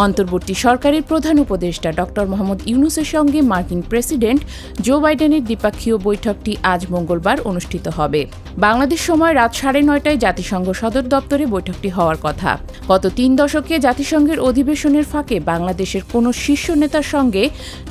অন্তর্বর্তী সরকারের প্রধান উপদেষ্টা ডক্টর মোহাম্মদ ইউনূসের সঙ্গে মার্কিন প্রেসিডেন্ট জো বাইডেনের দ্বিপাক্ষীয় বৈঠকটি আজ মঙ্গলবার অনুষ্ঠিত হবে। বাংলাদেশ সময় রাত 9:30টায় জাতিসংঘ সদর দপ্তরে বৈঠকটি হওয়ার কথা। গত 3 দশকে জাতিসংঘের অধিবেশনের ফাঁকে বাংলাদেশের কোনো শীর্ষ নেতার সঙ্গে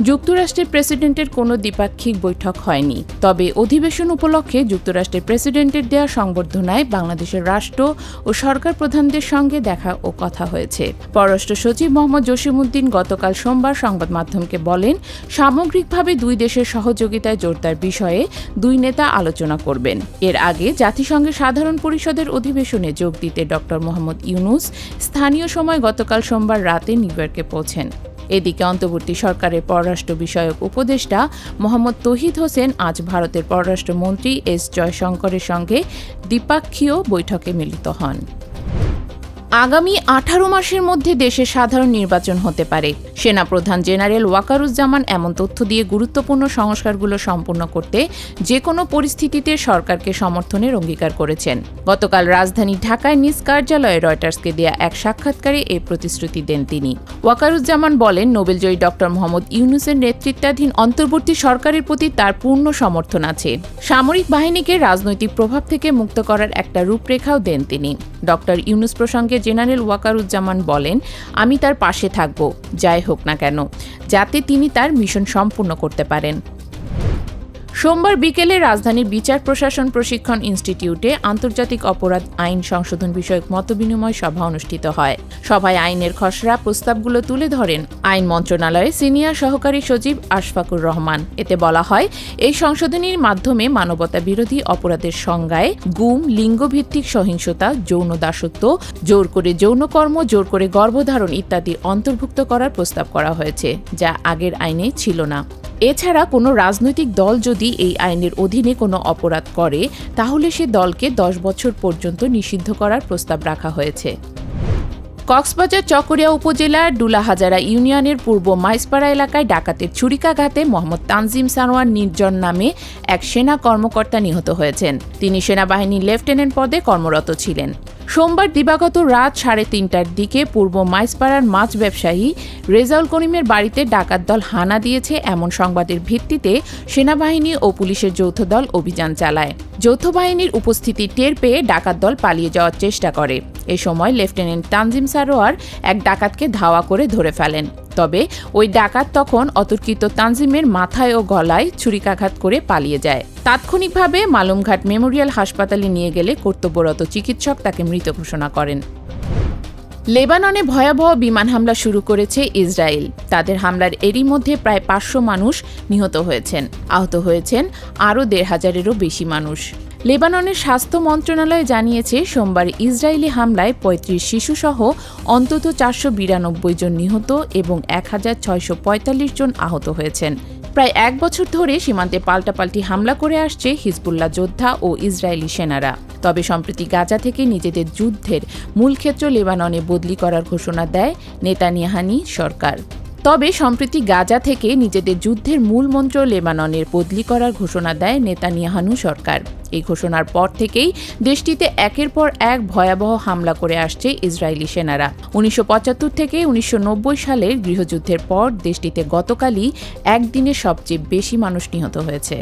যুক্তরাষ্ট্রের প্রেসিডেন্টের কোনো দ্বিপাক্ষিক বৈঠক হয়নি। তবে অধিবেশন উপলক্ষে যুক্তরাষ্ট্রের প্রেসিডেন্টের দেয়া সংবর্ধনায় বাংলাদেশের রাষ্ট্র ও সরকার প্রধানদের সঙ্গে দেখা ও কথা হয়েছে। পররাষ্ট্র সচিব মোহাম্মদ জসিমউদ্দিন গতকাল সোমবার সংবাদ মাধ্যমকে বলেন, সামগ্রিকভাবে দুই দেশের সহযোগিতায় জোরদার বিষয়ে দুই নেতা আলোচনা করবেন। এর আগে জাতিসংঘের সাধারণ পরিষদের অধিবেশনে যোগ দিতে ডক্টর মোহাম্মদ ইউনূস স্থানীয় সময় গতকাল সোমবার রাতে নিউ ইয়র্কে পৌঁছেন। এদিকে অন্তর্বর্তী সরকারের পররাষ্ট্র বিষয়ক উপদেষ্টা মোহাম্মদ তৌহিদ হোসেন আজ ভারতের পররাষ্ট্রমন্ত্রী এস জয়শঙ্করের সঙ্গে দ্বিপাক্ষীয় বৈঠকে মিলিত হন। আগামী 18 মাসের মধ্যে দেশে সাধারণ নির্বাচন হতে পারে। সেনাপ্রধান জেনারেল ওয়াকারুজ্জামান এমন তথ্য দিয়ে গুরুত্বপূর্ণ সংস্কারগুলো সম্পূর্ণ করতে যে কোনো পরিস্থিতিতে সরকারকে সমর্থনের অঙ্গীকার করেছেন। গতকাল রাজধানী ঢাকায় নিজ কার্যালয়ে রয়টার্সকে দেয়া এক সাক্ষাৎকারে এই প্রতিশ্রুতি দেন তিনি। ওয়াকারুজ্জামান বলেন, নোবেলজয়ী ডক্টর মোহাম্মদ ইউনূসের নেতৃত্বাধীন অন্তর্বর্তী সরকারের প্রতি তার পূর্ণ সমর্থন আছে। সামরিক বাহিনীকে রাজনৈতিক প্রভাব থেকে মুক্ত করার একটা রূপরেখাও দেন তিনি। ডক্টর ইউনূস প্রসঙ্গে জেনারেল ওয়াকারুজ্জামান বলেন, আমি তার পাশে থাকব, যাই হোক না কেন, যাতে তিনি তার মিশন সম্পূর্ণ করতে পারেন। সোমবার বিকেলে রাজধানীর বিচার প্রশাসন প্রশিক্ষণ ইনস্টিটিউটে আন্তর্জাতিক অপরাধ আইন সংশোধন বিষয়ক মতবিনিময় সভা অনুষ্ঠিত হয়। সভায় আইনের খসড়া প্রস্তাবগুলো তুলে ধরেন আইন মন্ত্রণালয়ের সিনিয়র সহকারী সচিব আশফাকুর রহমান। এতে বলা হয়, এই সংশোধনীর মাধ্যমে মানবতা বিরোধী অপরাধের সংজ্ঞায় গুম, লিঙ্গভিত্তিক সহিংসতা, যৌন দাসত্ব, জোর করে যৌনকর্ম, জোর করে গর্ভধারণ ইত্যাদি অন্তর্ভুক্ত করার প্রস্তাব করা হয়েছে, যা আগের আইনে ছিল না। এছাড়া কোনো রাজনৈতিক দল যদি এই আইনের অধীনে কোনো অপরাধ করে, তাহলে সে দলকে 10 বছর পর্যন্ত নিষিদ্ধ করার প্রস্তাব রাখা হয়েছে। কক্সবাজার চকরিয়া উপজেলার ডুলাহাজারা ইউনিয়নের পূর্ব মাইজপাড়া এলাকায় ডাকাতের ছুরিকাঘাতে মোহাম্মদ তানজিম সানোয়ার নির্জন নামে এক সেনা কর্মকর্তা নিহত হয়েছেন। তিনি সেনাবাহিনীর লেফটেন্যান্ট পদে কর্মরত ছিলেন। সোমবার দিবাগত রাত 3:30টার দিকে পূর্ব মাইজপাড়ার মাছ ব্যবসায়ী রেজাউল করিমের বাড়িতে ডাকাত দল হানা দিয়েছে এমন সংবাদের ভিত্তিতে সেনাবাহিনী ও পুলিশের যৌথ দল অভিযান চালায়। যৌথ বাহিনীর উপস্থিতি টের পেয়ে ডাকাত দল পালিয়ে যাওয়ার চেষ্টা করে। এ সময় লেফটেন্যান্ট তানজিম সারোয়ার এক ডাকাতকে ধাওয়া করে ধরে ফেলেন। তবে ওই ডাকাত তখন অতর্কিত তানজিমের মাথায় ও গলায় ছুরিকাঘাত করে পালিয়ে যায়। তাৎক্ষণিকভাবে মালুমঘাট মেমোরিয়াল হাসপাতালে নিয়ে গেলে কর্তব্যরত চিকিৎসক তাকে মৃত ঘোষণা করেন। লেবাননে ভয়াবহ বিমান হামলা শুরু করেছে ইসরায়েল। তাদের হামলার এরই মধ্যে প্রায় 500 মানুষ নিহত হয়েছেন। আহত হয়েছেন আরও 1,500-এরও বেশি মানুষ। লেবাননের স্বাস্থ্য মন্ত্রণালয় জানিয়েছে, সোমবার ইসরায়েলি হামলায় 35 শিশুসহ অন্তত 492 জন নিহত এবং 1645 জন আহত হয়েছেন। প্রায় 1 বছর ধরে সীমান্তে পাল্টাপাল্টি হামলা করে আসছে হিজবুল্লাহ যোদ্ধা ও ইসরায়েলি সেনারা। তবে সম্প্রতি গাজা থেকে নিজেদের যুদ্ধের মূল ক্ষেত্র লেবাননে বদলি করার ঘোষণা দেয় নেতানিয়াহু সরকার। এই ঘোষণার পর থেকেই দেশটিতে একের পর এক ভয়াবহ হামলা করে আসছে ইসরায়েলি সেনারা। 1975 থেকে 1990 সালের গৃহযুদ্ধের পর দেশটিতে গতকালই একদিনে সবচেয়ে বেশি মানুষ নিহত হয়েছে।